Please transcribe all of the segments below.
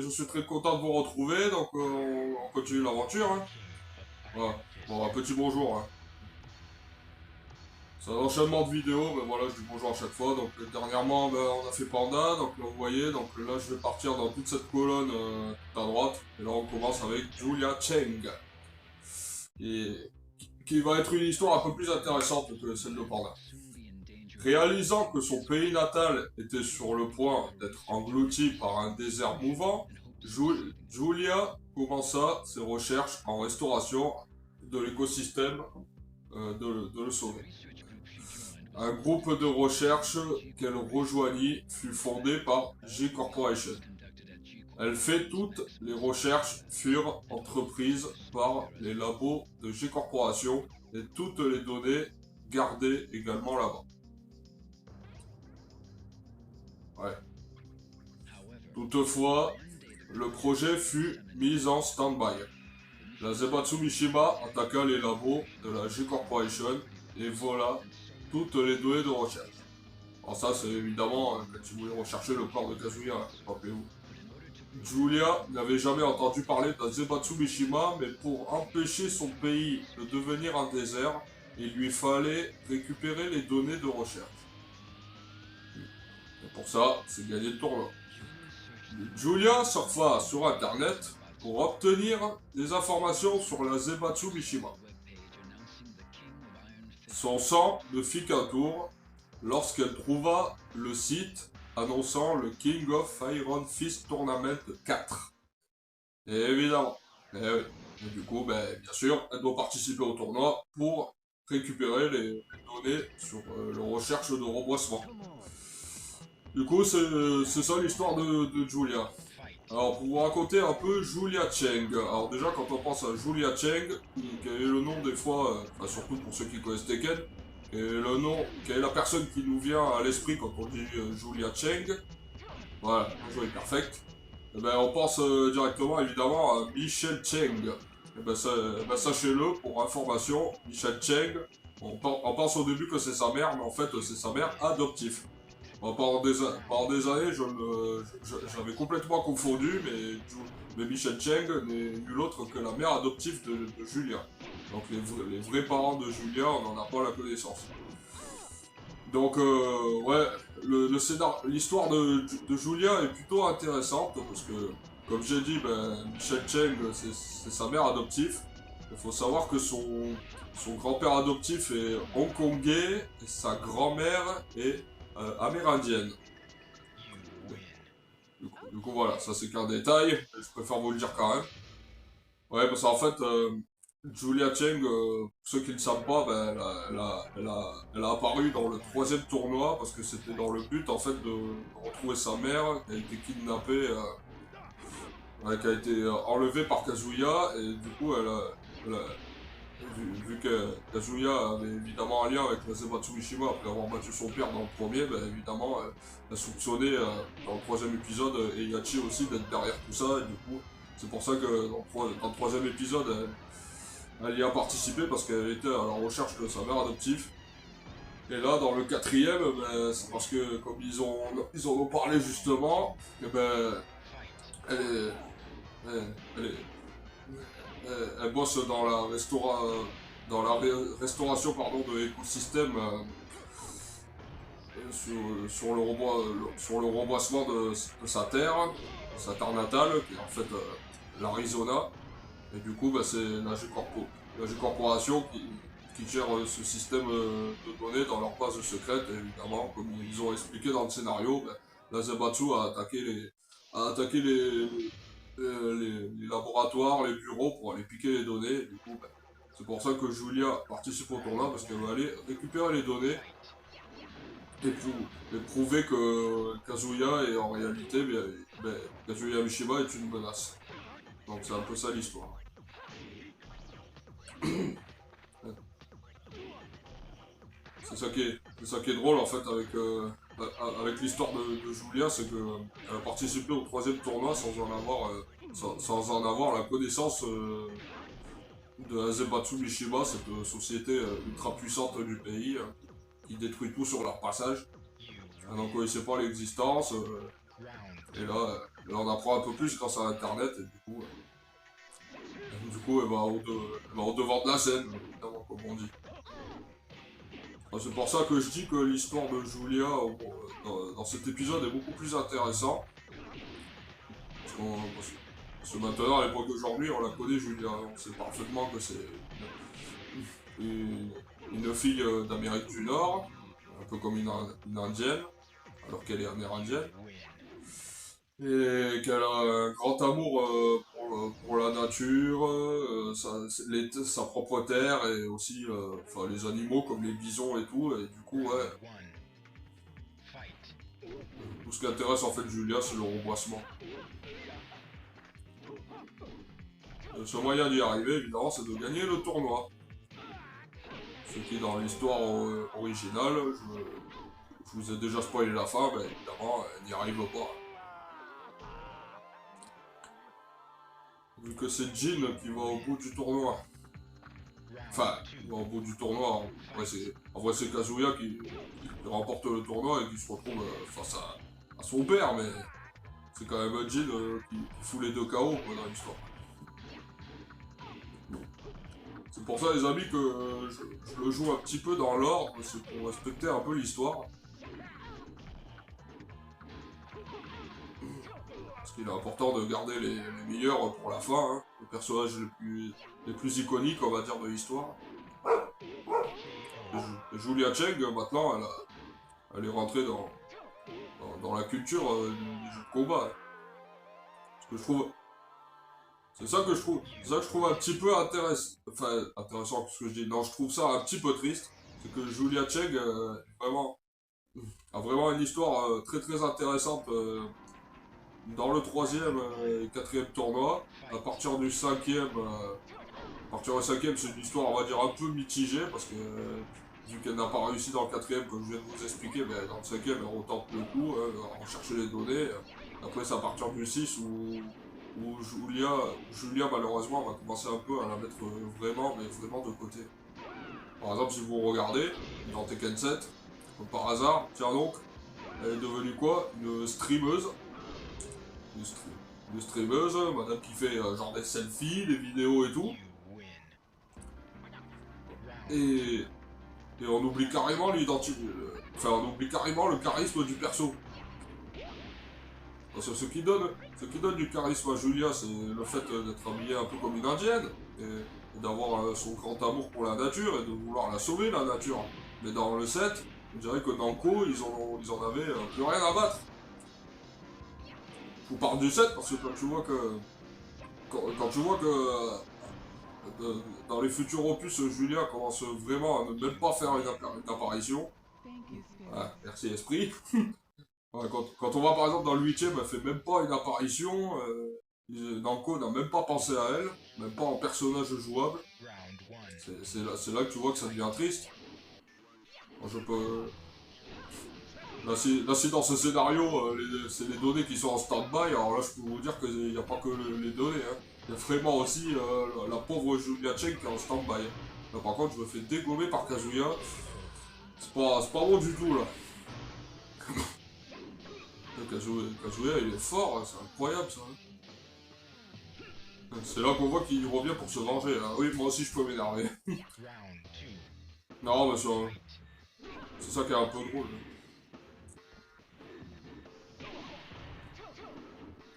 je suis très content de vous retrouver, donc on continue l'aventure. Hein. Voilà. Bon, un petit bonjour. Hein. C'est un enchaînement de vidéos, mais voilà, je dis bonjour à chaque fois. Donc dernièrement, ben, on a fait Panda, donc là, vous voyez, donc là je vais partir dans toute cette colonne tout à droite. Et là on commence avec Julia Cheng. Et qui va être une histoire un peu plus intéressante que celle de Panda. Réalisant que son pays natal était sur le point d'être englouti par un désert mouvant, Julia commença ses recherches en restauration de l'écosystème de le sauver. Un groupe de recherche qu'elle rejoignit fut fondé par G Corporation. Elle fait toutes les recherches furent entreprises par les labos de G Corporation et toutes les données gardées également là-bas. Ouais. Toutefois, le projet fut mis en stand-by. La Zaibatsu Mishima attaqua les labos de la G Corporation et vola toutes les données de recherche. Alors ça, c'est évidemment quand tu voulais rechercher le corps de Kazuya, hein, rappelez-vous. Julia n'avait jamais entendu parler de la Zaibatsu Mishima, mais pour empêcher son pays de devenir un désert, il lui fallait récupérer les données de recherche. Et pour ça, c'est gagner le tournoi. Julia surfa sur internet pour obtenir des informations sur la Zaibatsu Mishima. Son sang ne fit qu'un tour lorsqu'elle trouva le site annonçant le King of Iron Fist Tournament 4. Et évidemment, et du coup, ben, bien sûr, elle doit participer au tournoi pour récupérer les données sur la recherche de reboisement. Du coup, c'est ça l'histoire de Julia. Alors, pour vous raconter un peu Julia Cheng. Alors déjà, quand on pense à Julia Cheng, quel est le nom des fois, enfin, surtout pour ceux qui connaissent Tekken, quel est le nom, quelle est la personne qui nous vient à l'esprit quand on dit Julia Cheng. Voilà, bonjour est perfect. Et ben, on pense directement évidemment à Michelle Cheng. Et ben, sachez-le, pour information, Michelle Cheng, on pense au début que c'est sa mère, mais en fait c'est sa mère adoptive. Bon, pendant des années, j'avais complètement confondu, mais Michelle Cheng n'est nul autre que la mère adoptive de Julia. Donc les vrais parents de Julia, on n'en a pas la connaissance. Donc ouais, l'histoire de Julia est plutôt intéressante parce que, comme j'ai dit, ben, Michelle Cheng, c'est sa mère adoptive. Il faut savoir que son grand-père adoptif est hongkongais et sa grand-mère est amérindienne. Du coup, voilà, ça c'est qu'un détail, je préfère vous le dire quand même. Ouais, parce qu'en fait, Julia Cheng, pour ceux qui ne le savent pas, ben, elle a apparu dans le troisième tournoi parce que c'était dans le but en fait de retrouver sa mère qui a été kidnappée, qui a été enlevée par Kazuya et du coup vu que Kazuya avait évidemment un lien avec la Zaibatsu Mishima après avoir battu son père dans le premier, ben évidemment elle a soupçonné dans le troisième épisode Heihachi aussi d'être derrière tout ça et du coup c'est pour ça que dans le troisième épisode elle y a participé parce qu'elle était à la recherche de sa mère adoptive. Et là dans le quatrième, ben, c'est parce que comme ils en ont parlé justement, et ben elle est, elle est elle bosse dans la, restauration pardon, de l'écosystème sur le reboisement de sa terre natale, qui est en fait l'Arizona. Et du coup, bah, c'est la G Corporation qui gère ce système de données dans leur base secrète. Et évidemment, comme ils ont expliqué dans le scénario, bah, la Zaibatsu a attaqué les laboratoires, les bureaux pour aller piquer les données. Et du coup, bah, c'est pour ça que Julia participe au tournoi parce qu'elle va aller récupérer les données et prouver que Kazuya est en réalité, Kazuya Mishima est une menace. Donc c'est un peu ça l'histoire. C'est ça qui est drôle en fait avec l'histoire de Julia, c'est qu'elle a participé au troisième tournoi sans en avoir la connaissance de la Zaibatsu Mishima, cette société ultra puissante du pays qui détruit tout sur leur passage. Elle n'en connaissait pas l'existence. Et là, on apprend un peu plus grâce à Internet, et du coup elle va au devant de la scène, évidemment, comme on dit. C'est pour ça que je dis que l'histoire de Julia dans cet épisode est beaucoup plus intéressant. Parce que maintenant, à l'époque d'aujourd'hui, on la connaît, Julia. On sait parfaitement que c'est une fille d'Amérique du Nord, un peu comme une indienne, alors qu'elle est amérindienne. Et qu'elle a un grand amour pour la nature, sa propre terre et aussi enfin, les animaux comme les bisons et tout. Et du coup, ouais, tout ce qui intéresse en fait Julia, c'est le reboisement. Le seul moyen d'y arriver, évidemment, c'est de gagner le tournoi. Ce qui, dans l'histoire originale, je vous ai déjà spoilé la fin, mais évidemment, elle n'y arrive pas. Vu que c'est Jin qui va au bout du tournoi. Enfin, il va au bout du tournoi. En vrai, c'est Kazuya qui remporte le tournoi et qui se retrouve face à son père, mais c'est quand même Jin qui fout les deux KO dans l'histoire. C'est pour ça, les amis, que je le joue un petit peu dans l'ordre, c'est pour respecter un peu l'histoire. Parce qu'il est important de garder les meilleurs pour la fin, hein, les personnages les plus iconiques, on va dire, de l'histoire. Julia Cheng, maintenant, elle est rentrée dans la culture du jeu de combat. Parce que je trouve... C'est ça que je trouve un petit peu intéressant. Enfin, intéressant, ce que je dis. Non, je trouve ça un petit peu triste. C'est que Julia Cheng a vraiment une histoire très très intéressante dans le troisième et quatrième tournoi. À partir du cinquième, c'est une histoire, on va dire, un peu mitigée, parce que vu qu'elle n'a pas réussi dans le quatrième, comme je viens de vous expliquer, mais dans le cinquième, elle retente le coup, on cherche les données. Après, c'est à partir du 6 où Julia, malheureusement, va commencer un peu à la mettre vraiment, mais vraiment de côté. Par exemple, si vous regardez, dans Tekken 7, comme par hasard, tiens donc, elle est devenue quoi? Une streameuse. Une streameuse, madame qui fait genre des selfies, des vidéos et tout. Et on oublie carrément l'identité. Enfin, on oublie carrément le charisme du perso. Parce que ce qui donne du charisme à Julia, c'est le fait d'être habillée un peu comme une indienne. Et d'avoir son grand amour pour la nature et de vouloir la sauver, la nature. Mais dans le 7, on dirait que Namco, ils en avaient plus rien à battre. Je vous parle du 7 parce que quand tu vois que... dans les futurs opus, Julia commence vraiment à ne même pas faire une apparition. Ah, merci Esprit. Ouais, quand on voit par exemple dans le 8ème, elle fait même pas une apparition. Namco n'a même pas pensé à elle, même pas en personnage jouable. C'est là que tu vois que ça devient triste. Moi, je peux... Là, si dans ce scénario, c'est les données qui sont en stand-by, alors là, je peux vous dire qu'il n'y a pas que les données. Hein. Il y a vraiment aussi la pauvre Julia Cheng qui est en stand-by. Là, par contre, je me fais dégommer par Kazuya. C'est pas bon du tout, là. Kazuya, il est fort, hein, c'est incroyable, ça. C'est là qu'on voit qu'il revient pour se venger. Hein. Oui, moi aussi, je peux m'énerver. Non, mais c'est ça qui est un peu drôle.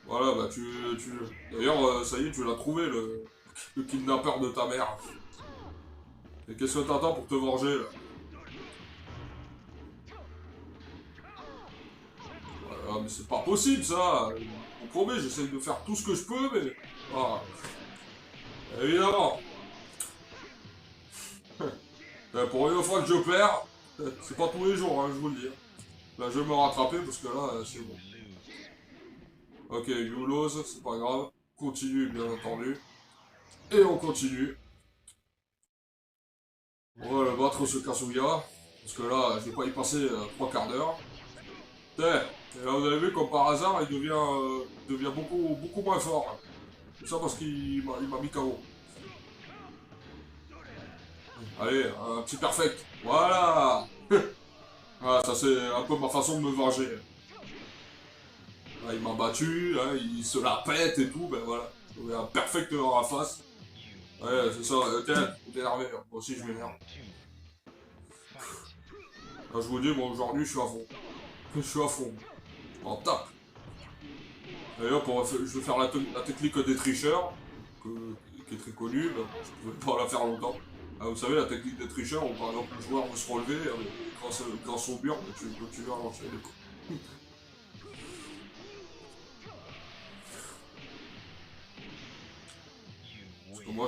Voilà, bah D'ailleurs, ça y est, tu l'as trouvé, le kidnappeur de ta mère. Et qu'est-ce que t'attends pour te venger, là? Voilà, mais c'est pas possible, ça. Vous promet, j'essaye de faire tout ce que je peux, mais... Ah. Évidemment. Pour une fois que je perds, c'est pas tous les jours, hein, je vous le dis. Là, je vais me rattraper, parce que là, c'est bon. Ok, you lose, c'est pas grave. Continue, bien entendu. Et on continue. On va le battre ce Kazuya. Parce que là, je vais pas y passer 3 quarts d'heure. Et là, vous avez vu, comme par hasard, il devient beaucoup moins fort. Tout ça parce qu'il m'a mis KO. Allez, un petit perfect. Voilà. Voilà, ça c'est un peu ma façon de me venger. Là, il m'a battu, là, il se la pète et tout, ben voilà. Il a un perfect dans la face. Ouais, c'est ça, tiens, t'es énervé, hein. Moi aussi je m'énerve. Là, je vous dis, moi aujourd'hui je suis à fond. Je suis à fond. Je m'en tape. D'ailleurs, je vais faire la technique des tricheurs, qui est très connue, ben, je pouvais pas la faire longtemps. Ah, vous savez, la technique des tricheurs, où par exemple le joueur veut se relever grâce au mur, ben, tu continues à l'enchaîner. Parce que moi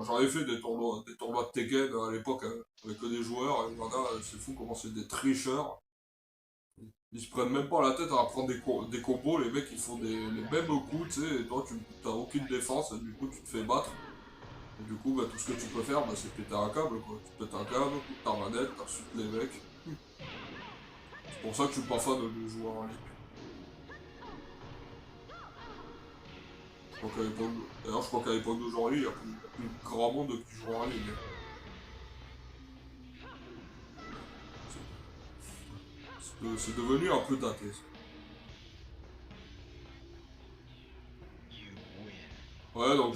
j'en ai fait des tournois de Tekken à l'époque, hein, avec que des joueurs, et il y en a, c'est fou comment c'est des tricheurs. Ils se prennent même pas la tête à apprendre des combos, les mecs ils font les mêmes coups, tu sais, et toi tu t'as aucune défense, et du coup tu te fais battre. Et du coup, bah, tout ce que tu peux faire, bah, c'est péter un câble, quoi. Tu pètes un câble, ta manette, t'insultes les mecs. C'est pour ça que je suis pas fan de jouer en ligne. D'ailleurs, je crois qu'à l'époque d'aujourd'hui, il y a plus grand monde qui joue en ligne. C'est devenu un peu daté, ça. Donc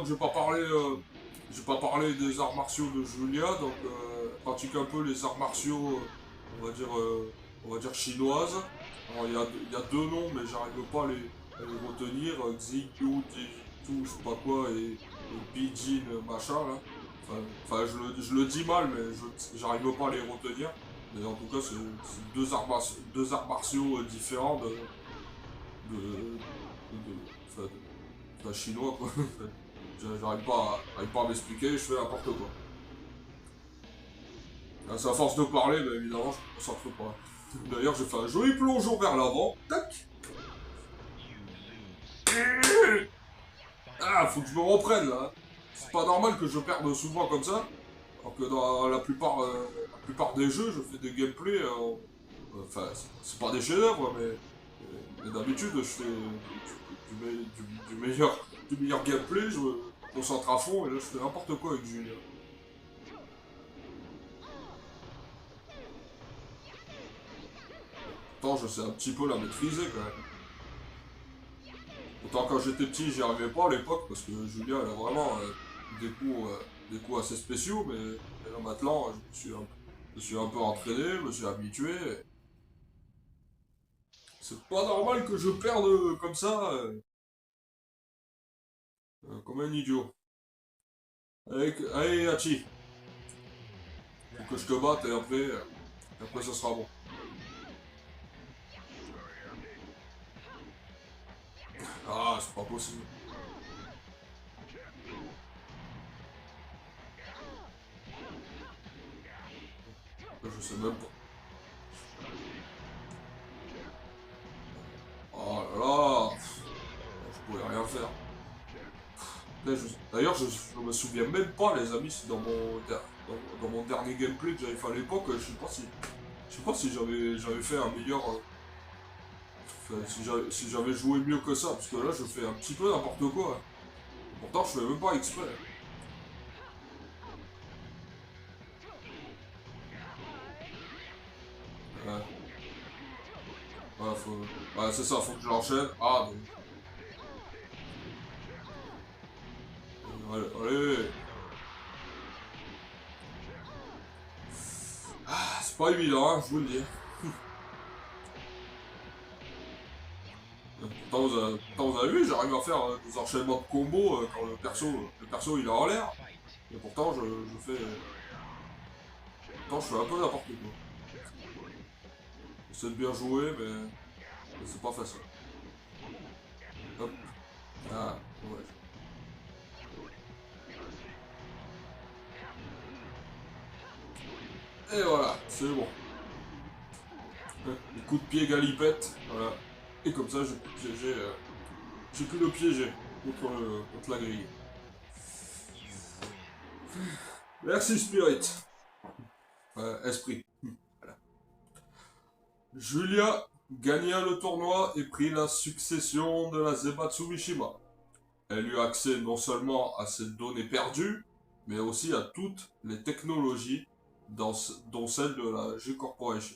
j'ai pas parlé, des arts martiaux de Julia, donc pratique un peu les arts martiaux, on va dire chinoises. Alors il y a deux noms, mais j'arrive pas à les retenir, Xiyu, Jiu-Jitsu, je sais pas quoi, et Bijin, machin là. Enfin, je le dis mal, mais j'arrive pas à les retenir. Mais en tout cas, c'est deux arts martiaux différents enfin, chinois quoi. J'arrive pas à m'expliquer, je fais n'importe quoi. Ah, c'est à force de parler, mais évidemment, je me concentre pas. D'ailleurs, j'ai fait un joli plongeon vers l'avant. Tac. Ah, faut que je me reprenne là. C'est pas normal que je perde souvent comme ça. Alors que dans la plupart des jeux, je fais des gameplays. Enfin, c'est pas des chefs-d'œuvre, mais d'habitude, je fais du meilleur gameplay. Je me concentre à fond et là, je fais n'importe quoi avec Julien. Pourtant, je sais un petit peu la maîtriser quand même. Autant quand j'étais petit, j'y arrivais pas à l'époque parce que Julien, elle a vraiment des coups assez spéciaux, mais là maintenant, je me suis un peu entraîné, je me suis habitué. C'est pas normal que je perde comme ça, comme un idiot. Allez, Hachi, faut que je te batte et après ça sera bon. Ah, c'est pas possible. Je sais même pas. Oh là là, je pouvais rien faire. D'ailleurs, je me souviens même pas, les amis, si dans mon dernier gameplay que j'avais fait à l'époque, je sais pas si j'avais fait un meilleur. Enfin, si j'avais joué mieux que ça, parce que là, je fais un petit peu n'importe quoi. Pourtant, je fais même pas exprès. Ouais, ouais, c'est ça, faut que je l'enchaîne. Ah, donc. Allez, allez. Ah, c'est pas évident, hein, je vous le dis. Pourtant, vous avez vu, j'arrive à faire des enchaînements de combos quand le perso il est en l'air. Et pourtant, pourtant, je fais un peu n'importe quoi. J'essaie de bien jouer, mais c'est pas facile. Hop. Ah, ouais. Et voilà, c'est bon. Les coups de pied galipette, voilà. Et comme ça, j'ai pu le piéger contre la grille. Merci Spirit. Esprit. Voilà. Julia gagna le tournoi et prit la succession de la Zebatsu Mishima. Elle eut accès non seulement à ses données perdues, mais aussi à toutes les technologies, dont celle de la G Corporation.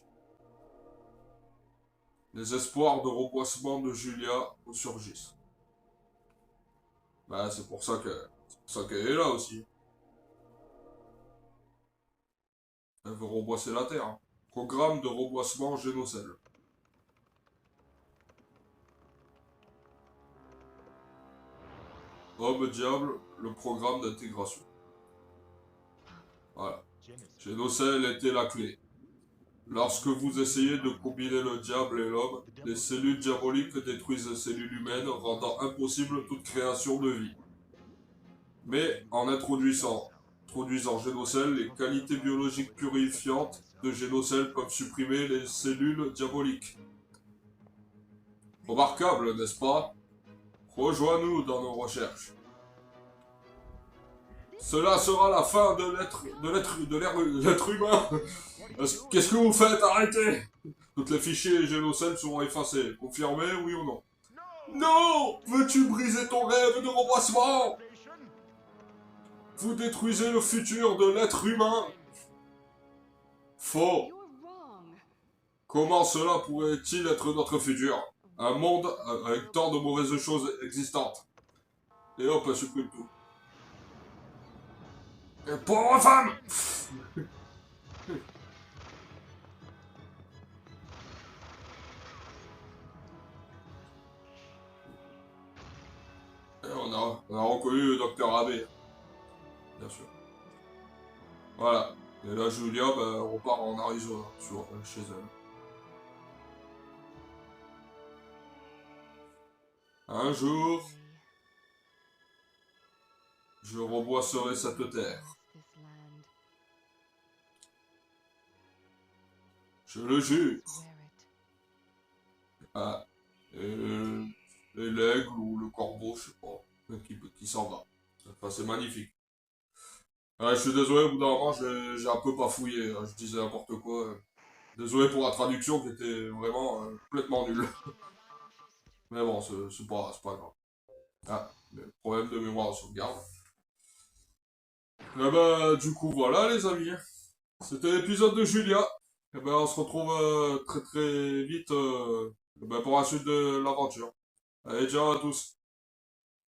Les espoirs de reboisement de Julia surgissent. Bah, c'est pour ça qu'elle est là aussi. Elle veut reboiser la terre. Hein. Programme de reboisement Génocèle. Homme diable, le programme d'intégration. Voilà. Génocèle était la clé. Lorsque vous essayez de combiner le diable et l'homme, les cellules diaboliques détruisent les cellules humaines, rendant impossible toute création de vie. Mais en introduisant Génocell, les qualités biologiques purifiantes de Génocell peuvent supprimer les cellules diaboliques. Remarquable, n'est-ce pas? Rejoins-nous dans nos recherches. Cela sera la fin de l'être humain. Qu'est-ce que vous faites? Arrêtez! Toutes les fichiers Génocell seront effacés. Confirmé, oui ou non? Non! Veux-tu briser ton rêve de reboisement? Vous détruisez le futur de l'être humain. Faux. Comment cela pourrait-il être notre futur? Un monde avec tant de mauvaises choses existantes. Et hop, elle supprime tout. Et pauvre femme! Et on a reconnu le docteur Abbé. Bien sûr. Voilà. Et là, Julia, bah, on repart en Arizona, chez elle. Un jour, je reboisserai cette terre. Je le jure. Ah. Et l'aigle ou le corbeau, je sais pas, qui s'en va. Enfin, c'est magnifique. Ouais, je suis désolé, au bout d'un moment, j'ai un peu bafouillé. Hein, je disais n'importe quoi. Désolé pour la traduction qui était vraiment complètement nulle. Mais bon, c'est pas grave. Ah, problème de mémoire de sauvegarde. Et bah, du coup, voilà, les amis. C'était l'épisode de Julia. Et ben, on se retrouve très très vite pour la suite de l'aventure. Allez, ciao à tous.